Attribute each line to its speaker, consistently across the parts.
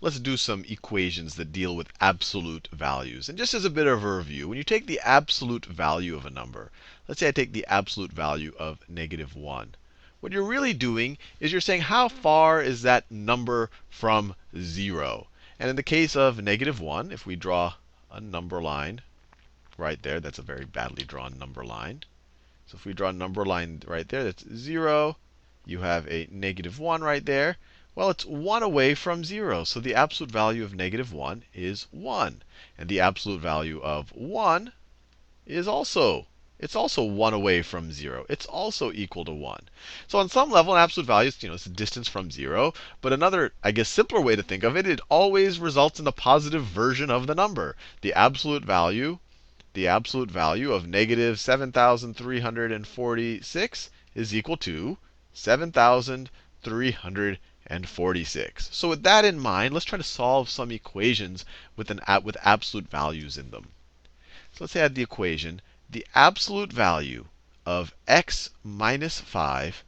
Speaker 1: let's do some equations that deal with absolute values. And just as a bit of a review, when you take the absolute value of a number, let's say I take the absolute value of -1. What you're really doing is you're saying how far is that number from 0? And in the case of -1, if we draw a number line right there, that's a very badly drawn number line. So if we draw a number line right there, that's 0. You have a -1 right there. Well, it's 1 away from 0. So the absolute value of -1 is 1. And the absolute value of 1 is also, it's also 1 away from 0. It's also equal to 1. So on some level, an absolute value is, it's a distance from 0. But another, I guess, simpler way to think of it, it always results in a positive version of the number. The absolute value of -7,346 is equal to 7,346. So with that in mind, let's try to solve some equations with absolute values in them. So let's add the equation. The absolute value of x minus 5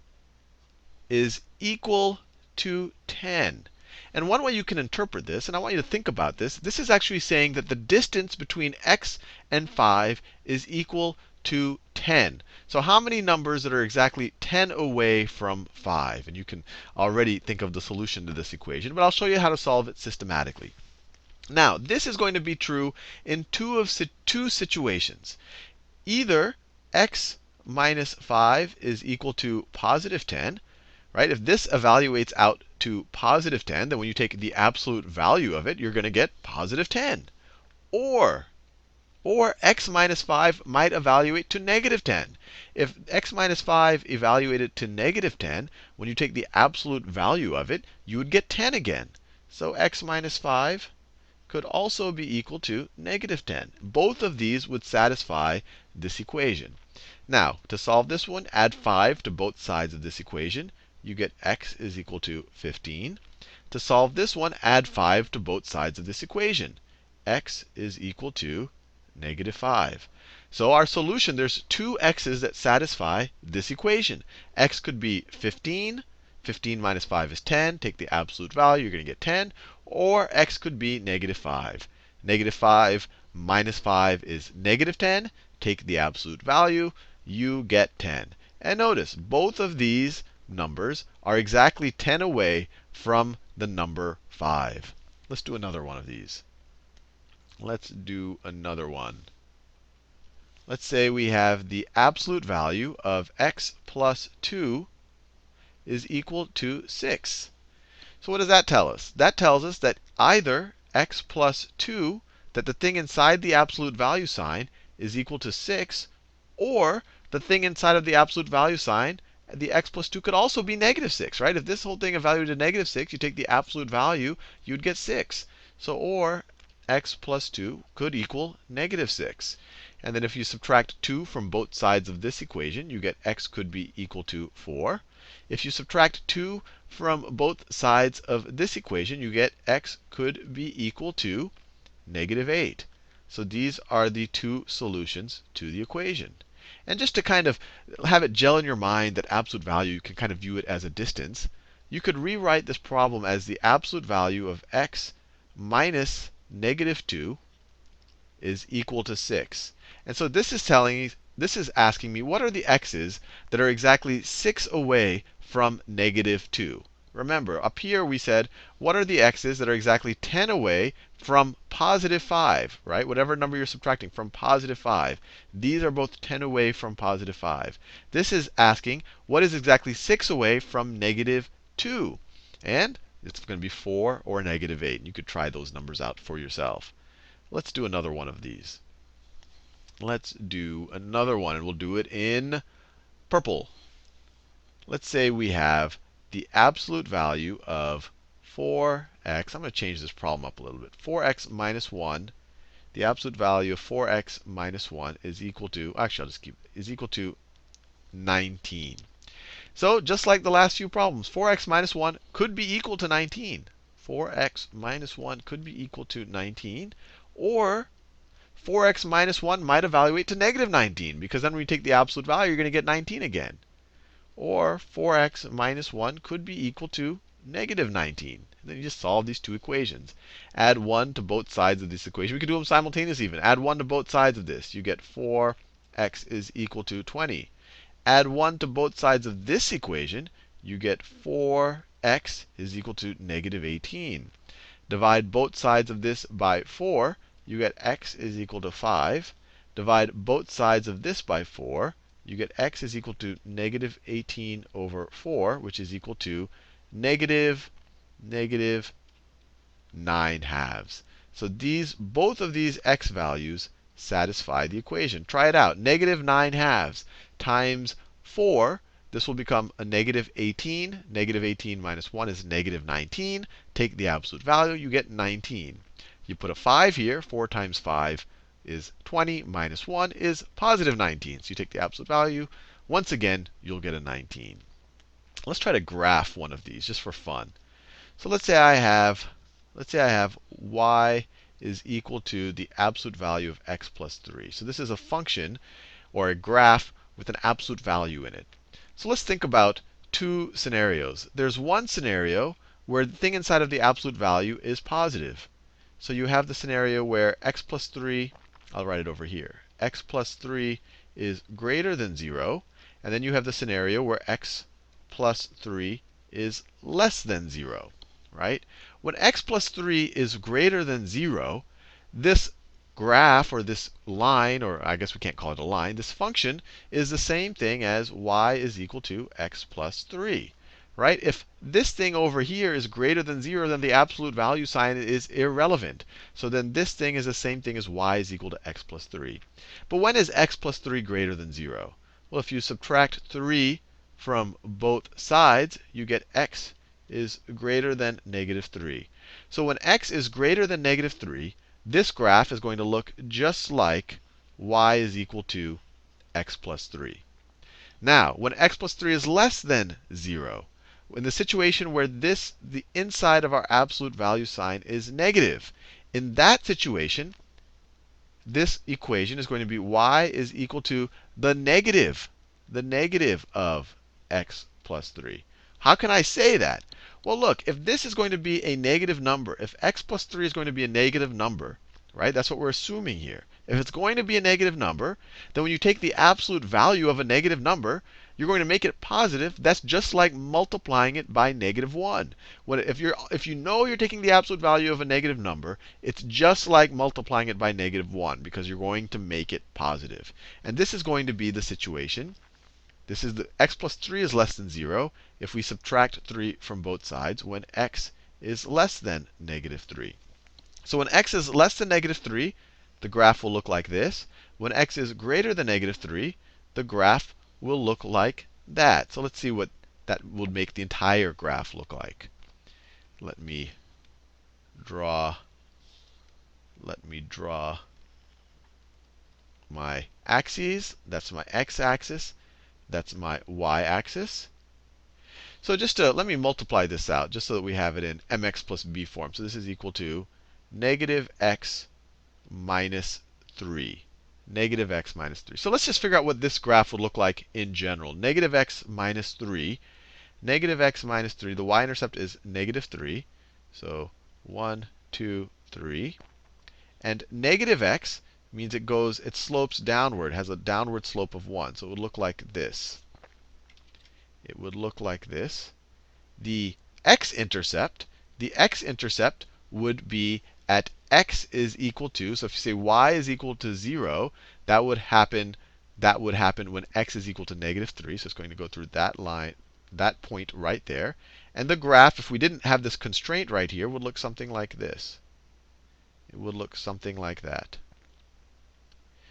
Speaker 1: is equal to 10. And one way you can interpret this, and I want you to think about this, this is actually saying that the distance between x and 5 is equal to 10. So how many numbers that are exactly 10 away from 5? And you can already think of the solution to this equation, but I'll show you how to solve it systematically. Now, this is going to be true in two situations. Either x minus 5 is equal to positive 10. Right? If this evaluates out to positive 10, then when you take the absolute value of it, you're going to get positive 10. Or x minus 5 might evaluate to negative 10. If x minus 5 evaluated to negative 10, when you take the absolute value of it, you would get 10 again. So x minus 5 could also be equal to negative 10. Both of these would satisfy this equation. Now, to solve this one, add 5 to both sides of this equation. You get x is equal to 15. To solve this one, add 5 to both sides of this equation. X is equal to -5. So our solution, there's two x's that satisfy this equation. X could be 15. 15 minus 5 is 10. Take the absolute value, you're going to get 10. Or x could be -5. -5 minus 5 is -10. Take the absolute value, you get 10. And notice, both of these numbers are exactly 10 away from the number 5. Let's do another one of these. Let's do another one. Let's say we have the absolute value of x plus 2 is equal to 6. So what does that tell us? That tells us that either x plus 2, that the thing inside the absolute value sign is equal to 6, or the thing inside of the absolute value sign, the x plus 2, could also be -6, right? If this whole thing evaluated to -6, you take the absolute value, you'd get 6. So or x plus 2 could equal -6. And then if you subtract 2 from both sides of this equation, you get x could be equal to 4. If you subtract 2 from both sides of this equation, you get x could be equal to -8. So these are the two solutions to the equation. And just to kind of have it gel in your mind that absolute value, you can kind of view it as a distance, you could rewrite this problem as the absolute value of x minus -2 is equal to 6. And so this is asking me, what are the x's that are exactly 6 away from -2? Remember, up here we said, what are the x's that are exactly 10 away from +5, right? Whatever number you're subtracting from +5. These are both 10 away from +5. This is asking, what is exactly 6 away from -2? And it's going to be 4 or -8. You could try those numbers out for yourself. Let's do another one of these. Let's do another one, and we'll do it in purple. Let's say we have the absolute value of 4x. I'm going to change this problem up a little bit. 4x minus 1. The absolute value of 4x minus 1 is equal to, actually, I'll just keep it, is equal to 19. So just like the last few problems, 4x minus 1 could be equal to 19. 4x minus 1 could be equal to 19. Or 4x minus 1 might evaluate to -19, because then when you take the absolute value, you're going to get 19 again. Or 4x minus 1 could be equal to negative 19. And then you just solve these two equations. Add 1 to both sides of this equation. We could do them simultaneously even. Add 1 to both sides of this. You get 4x is equal to 20. Add 1 to both sides of this equation. You get 4x is equal to negative 18. Divide both sides of this by 4. You get x is equal to 5. Divide both sides of this by 4. You get x is equal to negative 18 over 4, which is equal to negative 9 halves. So both of these x values satisfy the equation. Try it out. Negative 9 halves times 4. This will become a negative 18. Negative 18 minus 1 is negative 19. Take the absolute value, you get 19. You put a 5 here. 4 times 5 is 20 minus 1 is positive 19. So you take the absolute value. Once again, you'll get a 19. Let's try to graph one of these just for fun. So let's say I have y is equal to the absolute value of x plus 3. So this is a function or a graph with an absolute value in it. So let's think about two scenarios. There's one scenario where the thing inside of the absolute value is positive. So you have the scenario where x plus 3, I'll write it over here, x plus 3 is greater than 0. And then you have the scenario where x plus 3 is less than 0. Right? When x plus 3 is greater than 0, this graph or this line, or I guess we can't call it a line, this function is the same thing as y is equal to x plus 3. Right? If this thing over here is greater than 0, then the absolute value sign is irrelevant. So then this thing is the same thing as y is equal to x plus 3. But when is x plus 3 greater than 0? Well, if you subtract 3 from both sides, you get x is greater than negative 3. So when x is greater than negative 3, this graph is going to look just like y is equal to x plus 3. Now, when x plus 3 is less than 0, in the situation where the inside of our absolute value sign is negative, in that situation, this equation is going to be y is equal to the negative of x plus 3. How can I say that? Well, look, if this is going to be a negative number, if x plus 3 is going to be a negative number, right? That's what we're assuming here. If it's going to be a negative number, then when you take the absolute value of a negative number, you're going to make it positive. That's just like multiplying it by negative 1. If you know you're taking the absolute value of a negative number, it's just like multiplying it by negative 1 because you're going to make it positive. And this is going to be the situation. This is the x plus 3 is less than 0 if we subtract 3 from both sides when x is less than negative 3. So when x is less than negative 3, the graph will look like this. When x is greater than negative 3, the graph will look like that. So let's see what that would make the entire graph look like. Let me draw my axes. That's my x-axis. That's my y-axis. So let me multiply this out just so that we have it in mx plus b form. So this is equal to negative x minus 3. Negative x minus 3. So let's just figure out what this graph would look like in general. Negative x minus 3. Negative x minus 3. The y-intercept is negative 3. So 1, 2, 3. And negative x means it slopes downward, has a downward slope of 1. So it would look like this. It would look like this. The x-intercept would be at x is equal to, so if you say y is equal to 0, that would happen when x is equal to negative 3. So it's going to go through that line, that point right there. And the graph, if we didn't have this constraint right here, would look something like this. It would look something like that.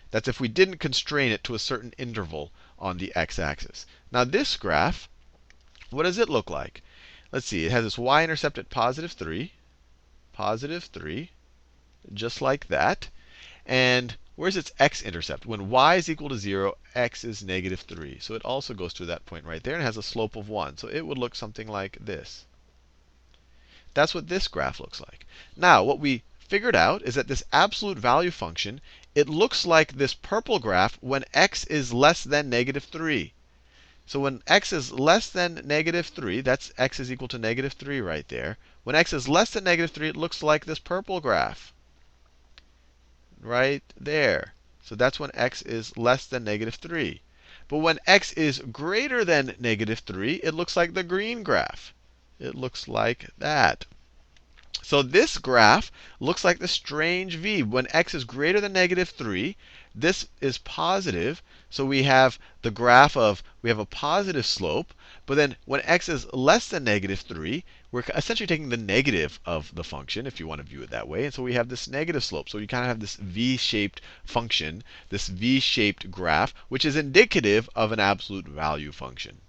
Speaker 1: That's if we didn't constrain it to a certain interval on the x-axis. Now this graph, what does it look like? Let's see. It has this y-intercept at positive 3, just like that. And where's its x-intercept? When y is equal to 0, x is negative 3. So it also goes through that point right there and has a slope of 1. So it would look something like this. That's what this graph looks like. Now, what we figured out is that this absolute value function, it looks like this purple graph when x is less than negative 3. So when x is less than negative 3, that's x is equal to negative 3 right there. When x is less than negative 3, it looks like this purple graph right there. So that's when x is less than negative 3. But when x is greater than negative 3, it looks like the green graph. It looks like that. So this graph looks like the strange v. When x is greater than negative 3, this is positive. So we have the graph of, we have a positive slope. But then when x is less than negative 3, we're essentially taking the negative of the function, if you want to view it that way. And so we have this negative slope. So you kind of have this v-shaped function, this v-shaped graph, which is indicative of an absolute value function.